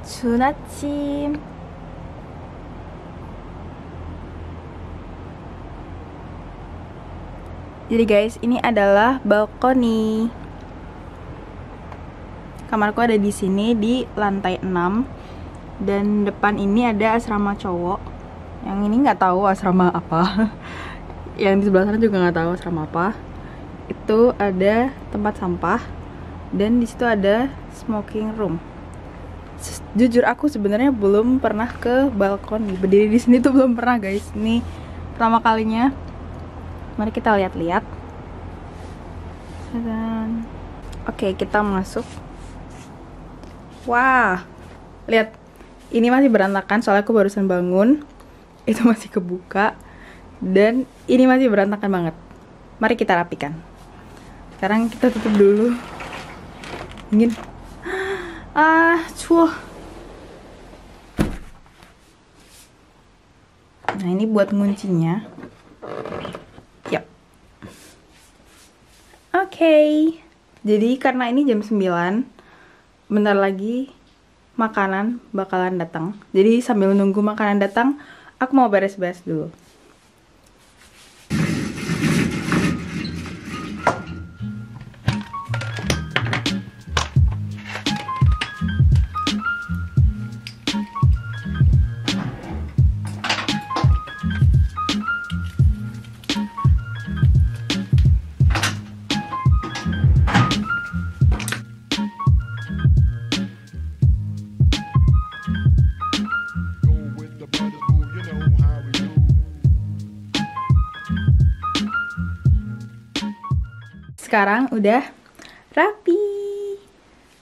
좋은 아침. Jadi guys, ini adalah balkoni. Kamarku ada di sini di lantai 6. Dan depan ini ada asrama cowok. Yang ini nggak tahu asrama apa. Yang di sebelah sana juga nggak tahu asrama apa. Itu ada tempat sampah dan di situ ada smoking room. Jujur aku sebenarnya belum pernah ke balkoni. Berdiri di sini tuh belum pernah guys. Ini pertama kalinya. Mari kita lihat-lihat. Oke, kita masuk. Wah, lihat. Ini masih berantakan soalnya aku barusan bangun. Itu masih kebuka. Dan ini masih berantakan banget. Mari kita rapikan. Sekarang kita tutup dulu. Dingin. Cuah. Nah, ini buat nguncinya. Yap. Oke. Jadi karena ini jam 9, bentar lagi makanan bakalan datang. Jadi sambil nunggu makanan datang, aku mau beres-beres dulu. Sekarang udah rapi.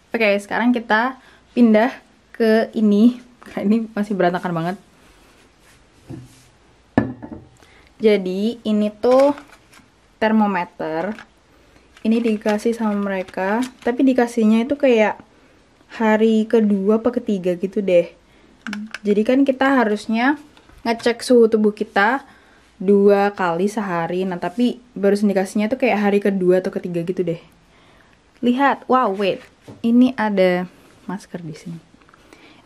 Oke, sekarang kita pindah ke ini. Karena ini masih berantakan banget. Jadi ini tuh termometer. Ini dikasih sama mereka. Tapi dikasihnya itu kayak hari kedua apa ketiga gitu deh. Jadi kan kita harusnya ngecek suhu tubuh kita 2 kali sehari. Nah tapi baru indikasinya tuh kayak hari kedua atau ketiga gitu deh. Lihat, wow, wait, ini ada masker di sini.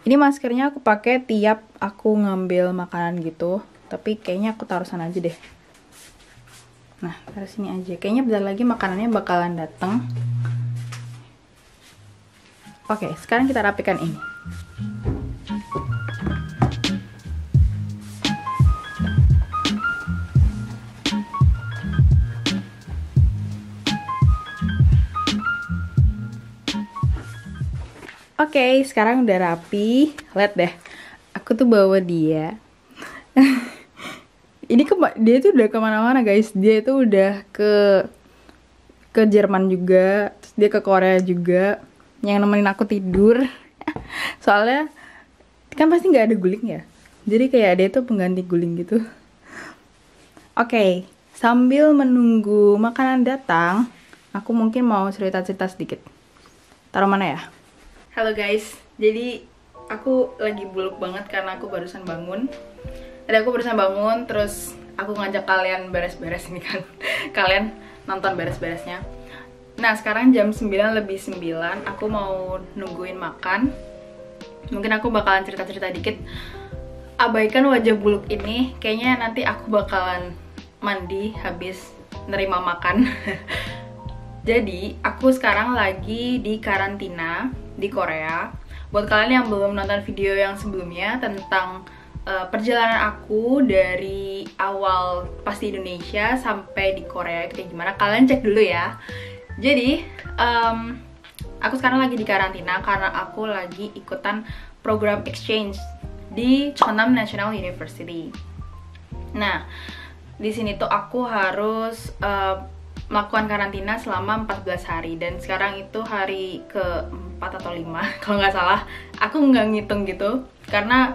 Ini maskernya aku pakai tiap aku ngambil makanan gitu. Tapi kayaknya aku taruh sana aja deh. Nah, taruh sini aja. Kayaknya bentar lagi makanannya bakalan datang. Oke, sekarang kita rapikan ini. Oke, sekarang udah rapi. Lihat deh, aku tuh bawa dia. Dia tuh udah kemana-mana guys. Dia tuh udah ke Jerman juga, terus dia ke Korea juga, yang nemenin aku tidur. Soalnya kan pasti nggak ada guling ya. Jadi kayak dia tuh pengganti guling gitu. Oke, sambil menunggu makanan datang, aku mungkin mau cerita-cerita sedikit. Taruh mana ya? Halo guys, jadi aku lagi buluk banget karena aku barusan bangun. Terus aku ngajak kalian beres-beres ini kan. Kalian nonton beres-beresnya. Nah sekarang jam 9:09, aku mau nungguin makan. Mungkin aku bakalan cerita-cerita dikit. Abaikan wajah buluk ini, kayaknya nanti aku bakalan mandi habis nerima makan. Jadi aku sekarang lagi di karantina di Korea. Buat kalian yang belum nonton video yang sebelumnya tentang perjalanan aku dari awal pas di Indonesia sampai di Korea itu kayak gimana, kalian cek dulu ya. Jadi aku sekarang lagi di karantina karena aku lagi ikutan program exchange di Cheonam National University. Nah di sini tuh aku harus melakukan karantina selama 14 hari. Dan sekarang itu hari ke-4 atau 5 kalau nggak salah. Aku nggak ngitung gitu karena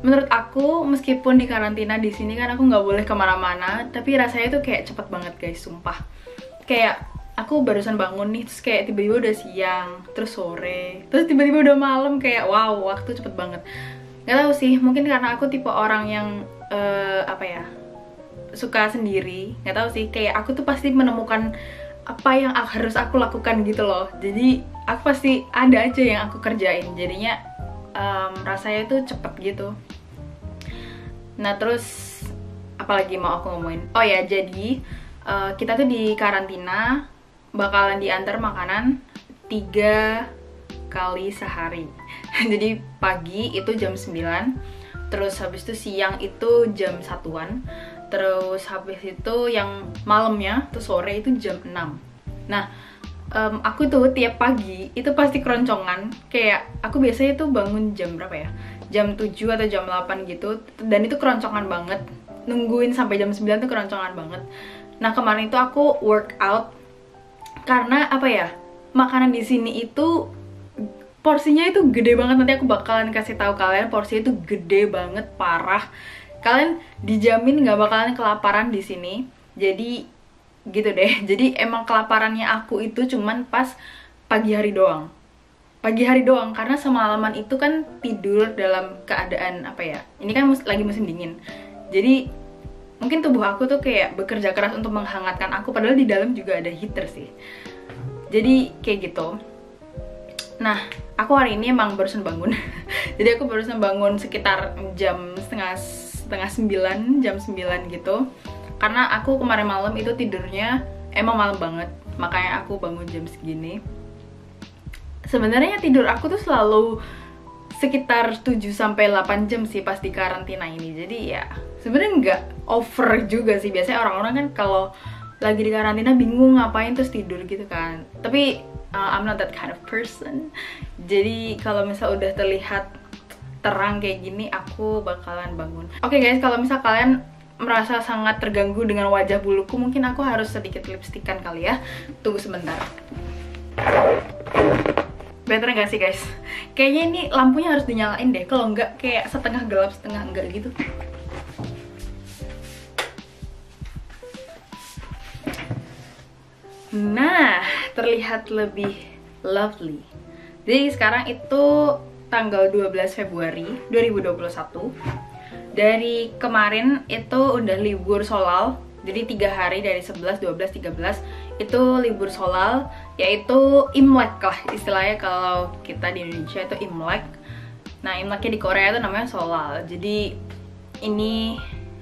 menurut aku meskipun di karantina di sini kan aku nggak boleh kemana-mana, tapi rasanya tuh kayak cepet banget guys, sumpah. Kayak aku barusan bangun nih, terus kayak tiba-tiba udah siang, terus sore, terus tiba-tiba udah malam. Kayak wow, waktu cepet banget. Nggak tahu sih, mungkin karena aku tipe orang yang apa ya, suka sendiri. Nggak tahu sih, kayak aku tuh pasti menemukan apa yang harus aku lakukan gitu loh. Jadi aku pasti ada aja yang aku kerjain. Jadinya rasanya tuh cepet gitu. Nah terus apalagi mau aku ngomongin? Oh ya, jadi kita tuh di karantina bakalan diantar makanan 3 kali sehari. Jadi pagi itu jam 9, terus habis itu siang itu jam 1-an, terus habis itu yang malamnya tuh sore itu jam 6. Nah aku tuh tiap pagi itu pasti keroncongan. Kayak aku biasanya tuh bangun jam berapa ya, jam 7 atau jam 8 gitu, dan itu keroncongan banget. Nungguin sampai jam 9 tuh keroncongan banget. Nah kemarin itu aku workout karena apa ya, makanan di sini itu porsinya itu gede banget. Nanti aku bakalan kasih tahu kalian, porsinya itu gede banget, parah. Kalian dijamin nggak bakalan kelaparan di sini. Jadi gitu deh. Jadi emang kelaparannya aku itu cuman pas pagi hari doang. Pagi hari doang, karena semalaman itu kan tidur dalam keadaan apa ya, ini kan lagi musim dingin. Jadi mungkin tubuh aku tuh kayak bekerja keras untuk menghangatkan aku, padahal di dalam juga ada heater sih. Jadi kayak gitu. Nah, aku hari ini emang barusan bangun. Jadi aku barusan bangun sekitar jam setengah 9, jam 9 gitu. Karena aku kemarin malam itu tidurnya emang malam banget, makanya aku bangun jam segini. Sebenarnya tidur aku tuh selalu sekitar 7-8 jam sih pas di karantina ini. Jadi ya sebenarnya nggak over juga sih. Biasanya orang-orang kan kalau lagi di karantina bingung ngapain terus tidur gitu kan. Tapi I'm not that kind of person. Jadi kalau misal udah terlihat terang kayak gini, aku bakalan bangun. Oke guys, kalau misal kalian merasa sangat terganggu dengan wajah buluku, mungkin aku harus sedikit lipstikan kali ya. Tunggu sebentar. Better nggak sih guys? Kayaknya ini lampunya harus dinyalain deh. Kalau nggak kayak setengah gelap setengah enggak gitu. Nah, terlihat lebih lovely. Jadi sekarang itu tanggal 12 Februari 2021. Dari kemarin itu udah libur Sholal. Jadi 3 hari dari 11, 12, 13 itu libur Sholal, yaitu Imlek lah istilahnya. Kalau kita di Indonesia itu Imlek. Nah, Imleknya di Korea itu namanya Sholal. Jadi ini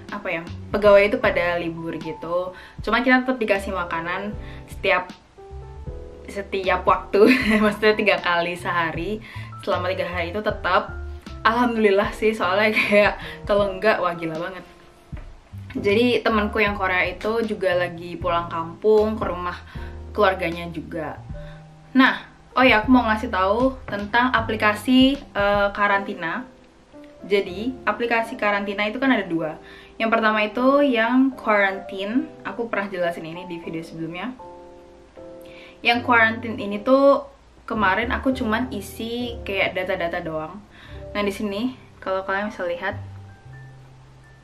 apa ya, pegawai itu pada libur gitu. Cuma kita tetap dikasih makanan setiap waktu. Maksudnya 3 kali sehari selama 3 hari itu tetap. Alhamdulillah sih, soalnya kayak kalau enggak wah gila banget. Jadi temanku yang Korea itu juga lagi pulang kampung ke rumah keluarganya juga. Nah, oh ya, aku mau ngasih tahu tentang aplikasi karantina. Jadi aplikasi karantina itu kan ada 2. Yang pertama itu yang Quarantine. Aku pernah jelasin ini di video sebelumnya. Yang Quarantine ini tuh kemarin aku cuman isi kayak data-data doang. Nah di sini kalau kalian bisa lihat,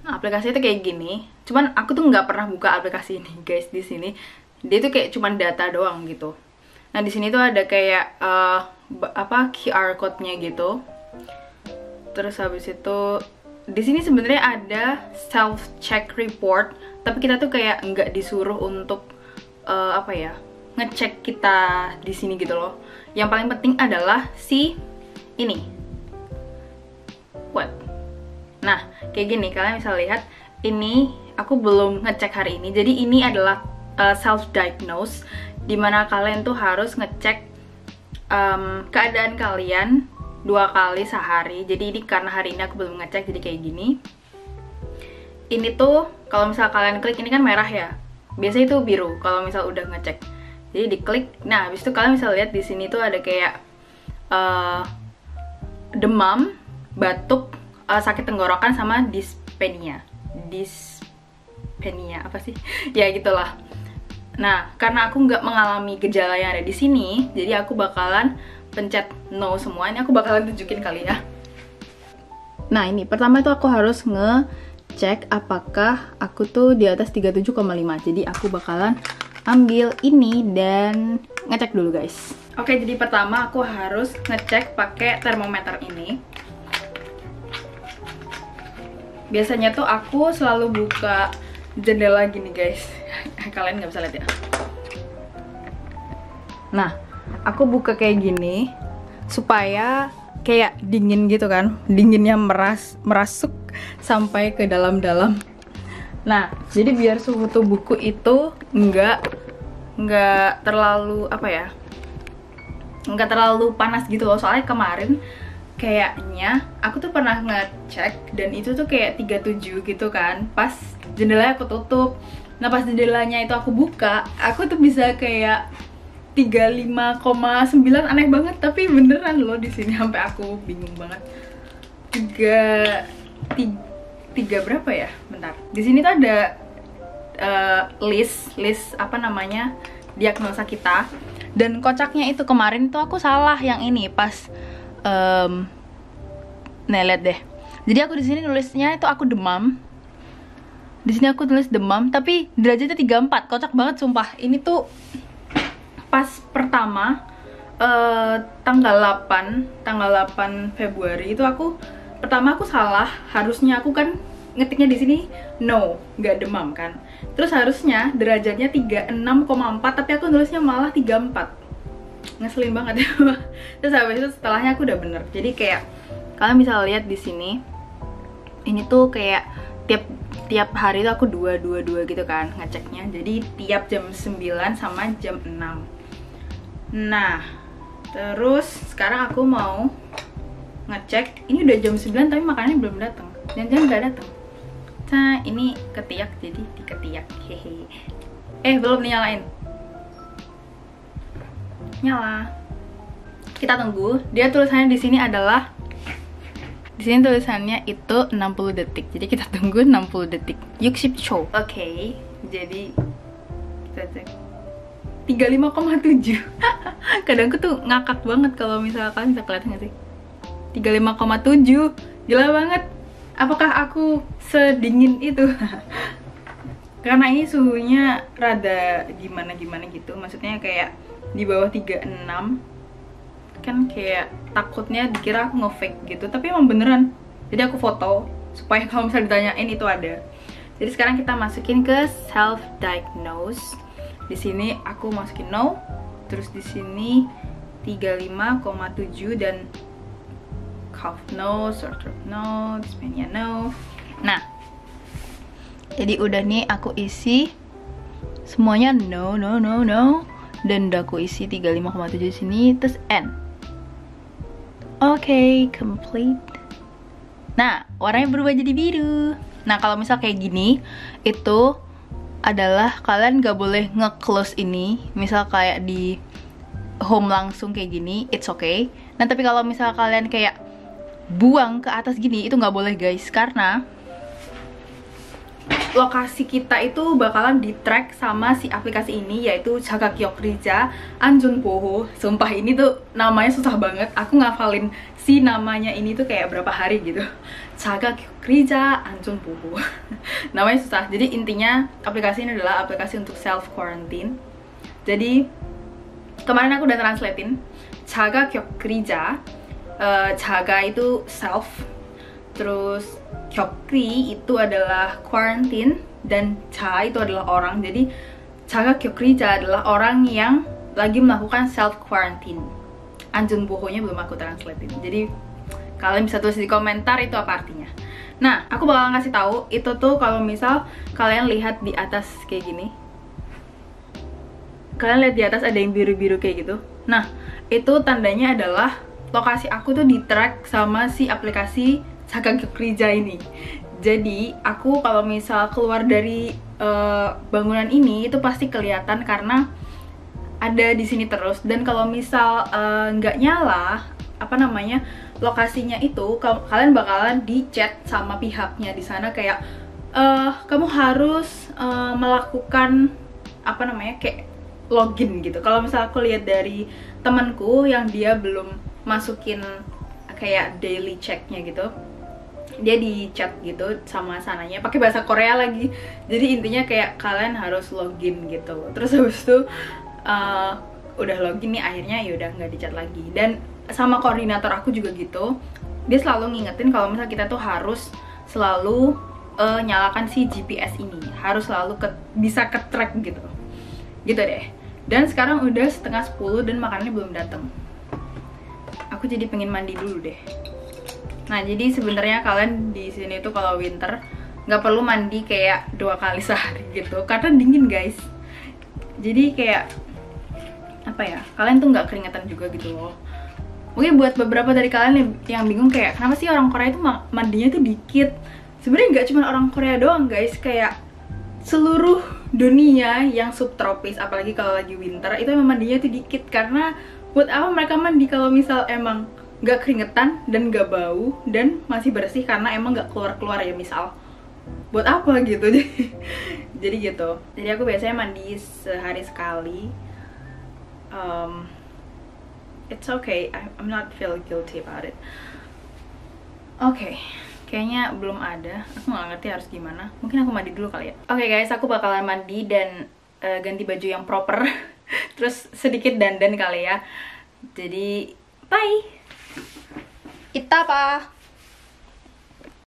nah, aplikasi itu kayak gini. Cuman aku tuh nggak pernah buka aplikasi ini guys. Di sini dia tuh kayak cuman data doang gitu. Nah di sini tuh ada kayak QR code-nya gitu. Terus habis itu di sini sebenarnya ada self check report, tapi kita tuh kayak nggak disuruh untuk ngecek kita di sini gitu loh. Yang paling penting adalah si ini. What? Nah, kayak gini, kalian bisa lihat, ini aku belum ngecek hari ini. Jadi ini adalah self-diagnose, dimana kalian tuh harus ngecek keadaan kalian 2 kali sehari. Jadi ini karena hari ini aku belum ngecek, jadi kayak gini. Ini tuh, kalau misal kalian klik, ini kan merah ya. Biasanya itu biru, kalau misal udah ngecek. Jadi diklik, nah habis itu kalian bisa lihat di sini tuh ada kayak demam, batuk, sakit tenggorokan, sama dyspnea. Dyspnea apa sih? Ya gitulah. Nah, karena aku nggak mengalami gejala yang ada di sini, jadi aku bakalan pencet no semua. Ini aku bakalan tunjukin kali ya. Nah, ini pertama itu aku harus ngecek apakah aku tuh di atas 37,5. Jadi aku bakalan ambil ini dan ngecek dulu guys. Oke, jadi pertama aku harus ngecek pakai termometer ini. Biasanya tuh aku selalu buka jendela gini guys. Kalian nggak bisa lihat ya. Nah, aku buka kayak gini supaya kayak dingin gitu kan, dinginnya merasuk sampai ke dalam-dalam. Nah, jadi biar suhu tubuhku itu nggak terlalu apa ya, nggak terlalu panas gitu loh. Soalnya kemarin kayaknya aku tuh pernah ngecek dan itu tuh kayak 37 gitu kan, pas jendelanya aku tutup. Nah pas jendelanya itu aku buka, aku tuh bisa kayak 35,9, aneh banget. Tapi beneran loh di sini, sampai aku bingung banget. Tiga berapa ya? Bentar. Di sini tuh ada list apa namanya, diagnosa kita. Dan kocaknya itu kemarin tuh aku salah yang ini pas nah lihat deh. Jadi aku di sini nulisnya itu aku demam. Di sini aku tulis demam, tapi derajatnya 34. Kocak banget sumpah. Ini tuh pas pertama tanggal 8 Februari itu aku salah. Harusnya aku kan ngetiknya di sini no, nggak demam kan. Terus harusnya derajatnya 36,4, tapi aku nulisnya malah 34. Ngeselin banget ya. Terus habis itu setelahnya aku udah bener. Jadi kayak kalian bisa lihat di sini, ini tuh kayak tiap hari tuh aku 2 gitu kan ngeceknya. Jadi tiap jam 9 sama jam 6. Nah, terus sekarang aku mau ngecek. Ini udah jam 9 tapi makanannya belum datang. Jangan-jangan nggak datang. Nah, ini ketiak, jadi diketiak. Hehe. Belum dinyalain. Nyala. Kita tunggu. Dia tulisannya di sini adalah, di sini tulisannya itu 60 detik. Jadi kita tunggu 60 detik. 60초. Oke. Jadi kita cek 35,7. Kadang aku tuh ngakak banget kalau misalkan bisa kelihatan nggak sih? 35,7. Gila banget. Apakah aku sedingin itu? Karena ini suhunya rada gimana gitu. Maksudnya kayak di bawah 36. Kan kayak takutnya dikira aku nge-fake gitu, tapi emang beneran. Jadi aku foto supaya kalau misalnya ditanyain itu ada. Jadi sekarang kita masukin ke self diagnose. Di sini aku masukin no, terus di sini 35,7 dan cough no, sore throat no, dyspnea no. Nah, jadi udah nih aku isi semuanya no, dan udah aku isi 35,7 di sini, terus N. Oke, complete. Nah, warnanya berubah jadi biru. Nah, kalau misal kayak gini, itu adalah kalian gak boleh nge-close ini. Misal kayak di home langsung kayak gini, it's okay. Nah, tapi kalau misal kalian kayak buang ke atas gini, itu gak boleh guys. Karena lokasi kita itu bakalan di-track sama si aplikasi ini, yaitu Jaga Gyeokrija Anjun Boho. Sumpah ini tuh namanya susah banget. Aku ngafalin si namanya ini tuh kayak berapa hari gitu. Jaga Gyeokrija Anjun Boho. Namanya susah. Jadi intinya aplikasi ini adalah aplikasi untuk self quarantine. Jadi kemarin aku udah translatein. Jaga Gyeokrija, jaga itu self, terus Gyokri itu adalah quarantine, dan Ja itu adalah orang. Jadi Jaga Gyeokrija adalah orang yang lagi melakukan self quarantine. Anjun Boho-nya belum aku translatein. Jadi kalian bisa tulis di komentar itu apa artinya. Nah, aku bakal ngasih tahu itu tuh kalau misal kalian lihat di atas kayak gini. Kalian lihat di atas ada yang biru-biru kayak gitu. Nah, itu tandanya adalah lokasi aku tuh di-track sama si aplikasi Jaga Gyeokrija ini. Jadi aku kalau misal keluar dari bangunan ini itu pasti kelihatan karena ada di sini terus. Dan kalau misal nggak nyala apa namanya lokasinya itu, kalian bakalan di-chat sama pihaknya di sana kayak kamu harus melakukan apa namanya kayak login gitu. Kalau misal aku lihat dari temanku yang dia belum masukin kayak daily checknya gitu, dia di chat gitu sama sananya pakai bahasa Korea lagi. Jadi intinya kayak kalian harus login gitu. Terus habis itu udah login nih akhirnya yaudah nggak di chat lagi. Dan sama koordinator aku juga gitu, dia selalu ngingetin kalau misalnya kita tuh harus selalu nyalakan si GPS ini, harus selalu bisa ke track gitu deh. Dan sekarang udah setengah 10 dan makanannya belum datang. Aku aku jadi pengen mandi dulu deh. Nah, jadi sebenarnya kalian di sini tuh kalau winter nggak perlu mandi kayak 2 kali sehari gitu, karena dingin guys. Jadi kayak apa ya, kalian tuh nggak keringetan juga gitu loh. Mungkin buat beberapa dari kalian yang bingung kayak kenapa sih orang Korea itu mandinya tuh dikit. Sebenarnya nggak cuma orang Korea doang guys, kayak seluruh dunia yang subtropis, apalagi kalau lagi winter itu emang mandinya tuh dikit. Karena buat apa mereka mandi kalau misal emang nggak keringetan dan nggak bau dan masih bersih, karena emang nggak keluar ya misal. Buat apa gitu. Jadi gitu. Jadi aku biasanya mandi sehari sekali. It's okay, I'm not feel guilty about it. Oke, kayaknya belum ada. Aku nggak ngerti harus gimana. Mungkin aku mandi dulu kali ya. Oke guys, aku bakalan mandi dan ganti baju yang proper. Terus sedikit dandan kali ya. Jadi bye. Itta pa.